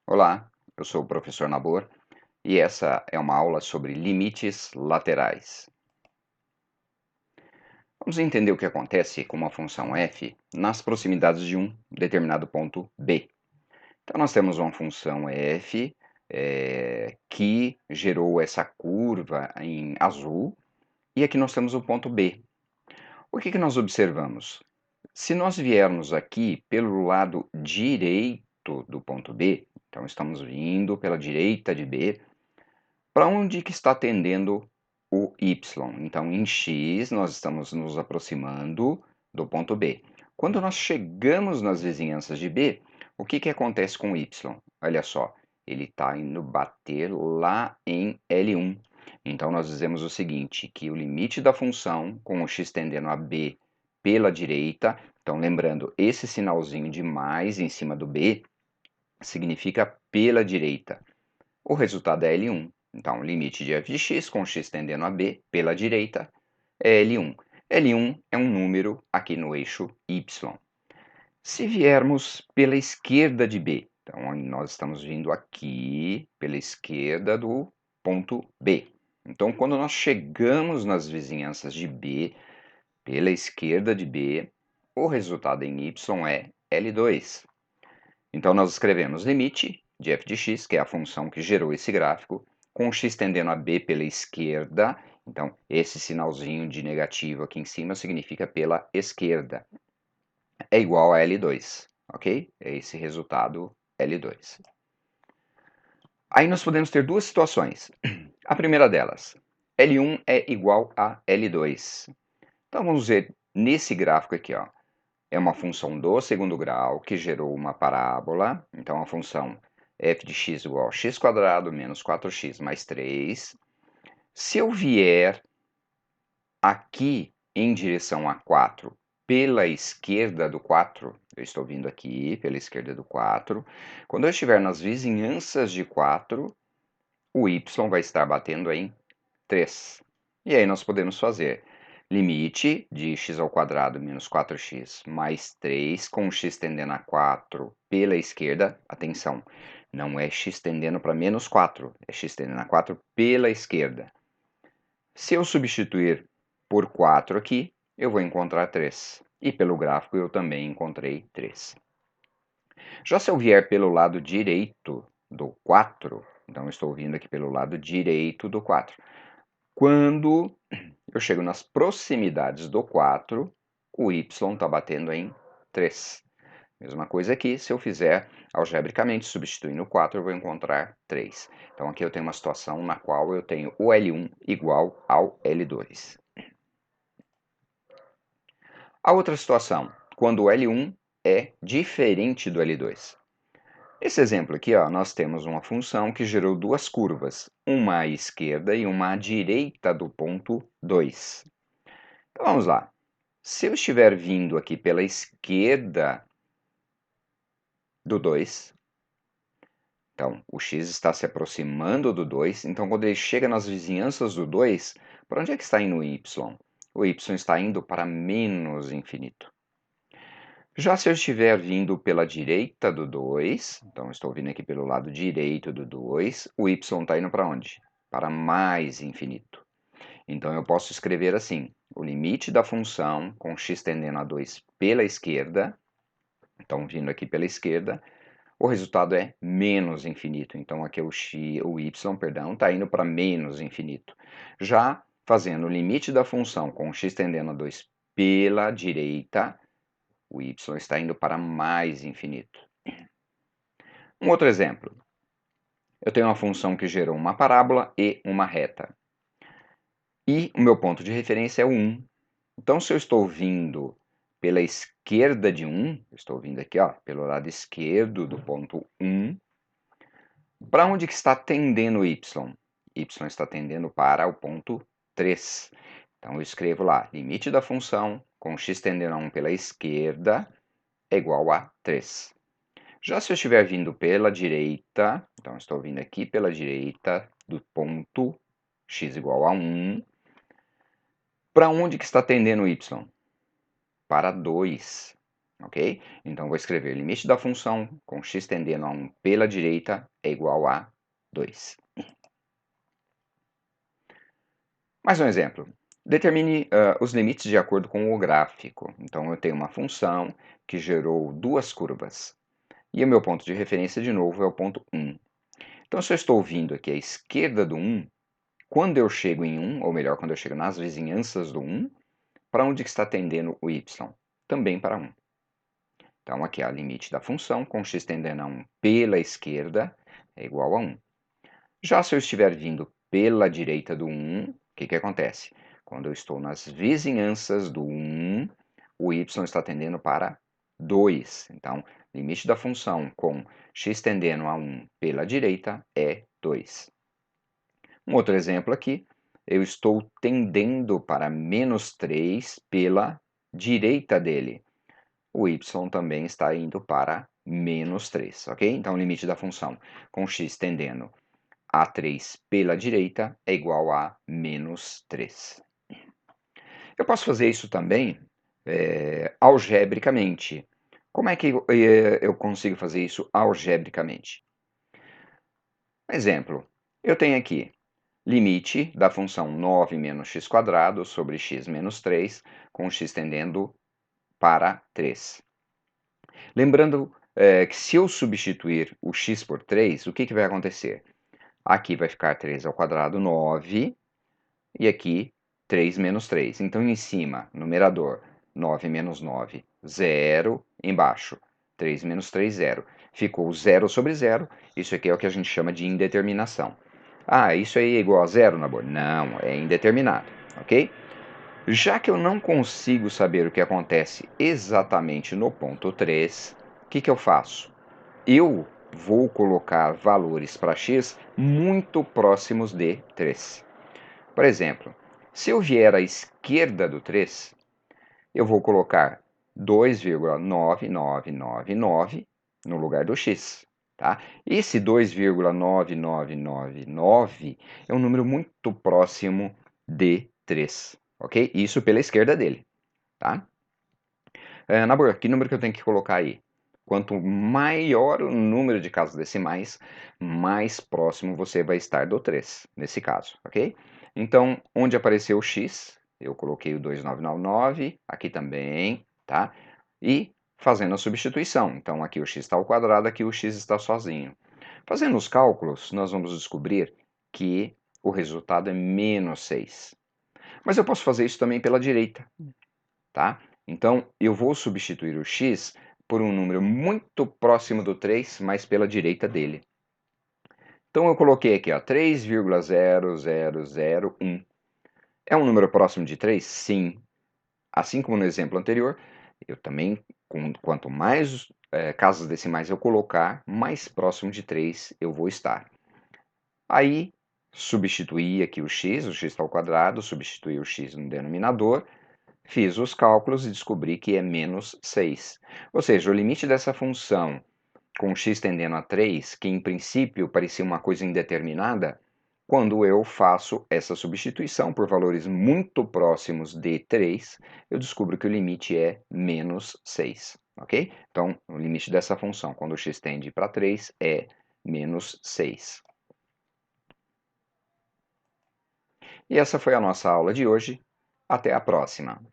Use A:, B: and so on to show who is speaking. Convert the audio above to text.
A: Olá, eu sou o professor Nabor e essa é uma aula sobre limites laterais. Vamos entender o que acontece com uma função f nas proximidades de um determinado ponto B. Então, nós temos uma função f que gerou essa curva em azul e aqui nós temos o ponto B. O que nós observamos? Se nós viermos aqui pelo lado direito do ponto B, então estamos vindo pela direita de B, para onde que está tendendo o y? Então, em x, nós estamos nos aproximando do ponto B. Quando nós chegamos nas vizinhanças de B, o que acontece com o y? Olha só, ele está indo bater lá em L1. Então, nós dizemos o seguinte, que o limite da função com o x tendendo a B pela direita, então lembrando, esse sinalzinho de mais em cima do B significa pela direita. O resultado é L1. Então, limite de f de x com x tendendo a b pela direita é L1. L1 é um número aqui no eixo y. Se viermos pela esquerda de B, então nós estamos vindo aqui pela esquerda do ponto B. Então, quando nós chegamos nas vizinhanças de B, pela esquerda de B, o resultado em y é L2. Então, nós escrevemos limite de f de x, que é a função que gerou esse gráfico, com o x tendendo a b pela esquerda. Então, esse sinalzinho de negativo aqui em cima significa pela esquerda. É igual a L2, ok? É esse resultado L2. Aí nós podemos ter duas situações. A primeira delas, L1 é igual a L2. Então, vamos ver nesse gráfico aqui, ó. É uma função do segundo grau que gerou uma parábola. Então, a função f de x igual a x² menos 4x mais 3. Se eu vier aqui em direção a 4 pela esquerda do 4, eu estou vindo aqui pela esquerda do 4, quando eu estiver nas vizinhanças de 4, o y vai estar batendo em 3. E aí nós podemos fazer limite de x² menos 4x mais 3 com x tendendo a 4 pela esquerda. Atenção, não é x tendendo para menos 4, é x tendendo a 4 pela esquerda. Se eu substituir por 4 aqui, eu vou encontrar 3. E pelo gráfico eu também encontrei 3. Já se eu vier pelo lado direito do 4, então eu estou vindo aqui pelo lado direito do 4. Quando eu chego nas proximidades do 4, o y está batendo em 3. Mesma coisa aqui, se eu fizer algebricamente substituindo o 4, eu vou encontrar 3. Então aqui eu tenho uma situação na qual eu tenho o L1 igual ao L2. A outra situação, quando o L1 é diferente do L2. Nesse exemplo aqui, ó, nós temos uma função que gerou duas curvas, uma à esquerda e uma à direita do ponto 2. Então vamos lá. Se eu estiver vindo aqui pela esquerda do 2, então o x está se aproximando do 2, então quando ele chega nas vizinhanças do 2, para onde é que está indo o y? O y está indo para menos infinito. Já se eu estiver vindo pela direita do 2, então estou vindo aqui pelo lado direito do 2, o y está indo para onde? Para mais infinito. Então eu posso escrever assim, o limite da função com x tendendo a 2 pela esquerda, então vindo aqui pela esquerda, o resultado é menos infinito. Então aqui o y, está indo para menos infinito. Já fazendo o limite da função com x tendendo a 2 pela direita, o y está indo para mais infinito. Um outro exemplo. Eu tenho uma função que gerou uma parábola e uma reta. E o meu ponto de referência é o 1. Então, se eu estou vindo pela esquerda de 1, estou vindo aqui, ó, pelo lado esquerdo do ponto 1, para onde que está tendendo o y? Y está tendendo para o ponto 3. Então, eu escrevo lá, limite da função com x tendendo a 1 pela esquerda é igual a 3. Já se eu estiver vindo pela direita, então estou vindo aqui pela direita do ponto x igual a 1, para onde que está tendendo o y? Para 2. ok? Então, vou escrever limite da função com x tendendo a 1 pela direita é igual a 2. Mais um exemplo. Determine os limites de acordo com o gráfico. Então, eu tenho uma função que gerou duas curvas. E o meu ponto de referência, de novo, é o ponto 1. Então, se eu estou vindo aqui à esquerda do 1, quando eu chego em 1, ou melhor, quando eu chego nas vizinhanças do 1, para onde que está tendendo o y? Também para 1. Então, aqui é o limite da função, com x tendendo a 1 pela esquerda, é igual a 1. Já se eu estiver vindo pela direita do 1, o que acontece? Quando eu estou nas vizinhanças do 1, o y está tendendo para 2. Então, limite da função com x tendendo a 1 pela direita é 2. Um outro exemplo aqui, eu estou tendendo para menos 3 pela direita dele. O y também está indo para menos 3, ok? Então, o limite da função com x tendendo a 3 pela direita é igual a menos 3. Eu posso fazer isso também algebricamente. Como é que eu consigo fazer isso algebricamente? Exemplo, eu tenho aqui limite da função 9 menos x² sobre x menos 3, com x tendendo para 3. Lembrando que se eu substituir o x por 3, o que vai acontecer? Aqui vai ficar 3 ao quadrado, 9, e aqui 3 menos 3. Então, em cima, numerador, 9 menos 9, 0. Embaixo, 3 menos 3, 0. Ficou 0 sobre 0. Isso aqui é o que a gente chama de indeterminação. Ah, isso aí é igual a 0, Nabor? Não, é indeterminado, ok? Já que eu não consigo saber o que acontece exatamente no ponto 3, o que eu faço? Eu vou colocar valores para x muito próximos de 3. Por exemplo, se eu vier à esquerda do 3, eu vou colocar 2,9999 no lugar do x. Tá? Esse 2,9999 é um número muito próximo de 3. Ok? Isso pela esquerda dele. Tá? Nabor, que número que eu tenho que colocar aí? Quanto maior o número de casas decimais, mais próximo você vai estar do 3, nesse caso, ok? Então, onde apareceu o x, eu coloquei o 2999, aqui também, tá? E fazendo a substituição. Então, aqui o x está ao quadrado, aqui o x está sozinho. Fazendo os cálculos, nós vamos descobrir que o resultado é menos 6. Mas eu posso fazer isso também pela direita, tá? Então, eu vou substituir o x por um número muito próximo do 3, mas pela direita dele. Então, eu coloquei aqui, ó, 3,0001. É um número próximo de 3? Sim. Assim como no exemplo anterior, eu também, quanto mais casas decimais eu colocar, mais próximo de 3 eu vou estar. Aí, substituí aqui o x está ao quadrado, substituí o x no denominador, fiz os cálculos e descobri que é menos 6. Ou seja, o limite dessa função com x tendendo a 3, que em princípio parecia uma coisa indeterminada, quando eu faço essa substituição por valores muito próximos de 3, eu descubro que o limite é menos 6. Ok? Então, o limite dessa função, quando x tende para 3, é menos 6. E essa foi a nossa aula de hoje. Até a próxima!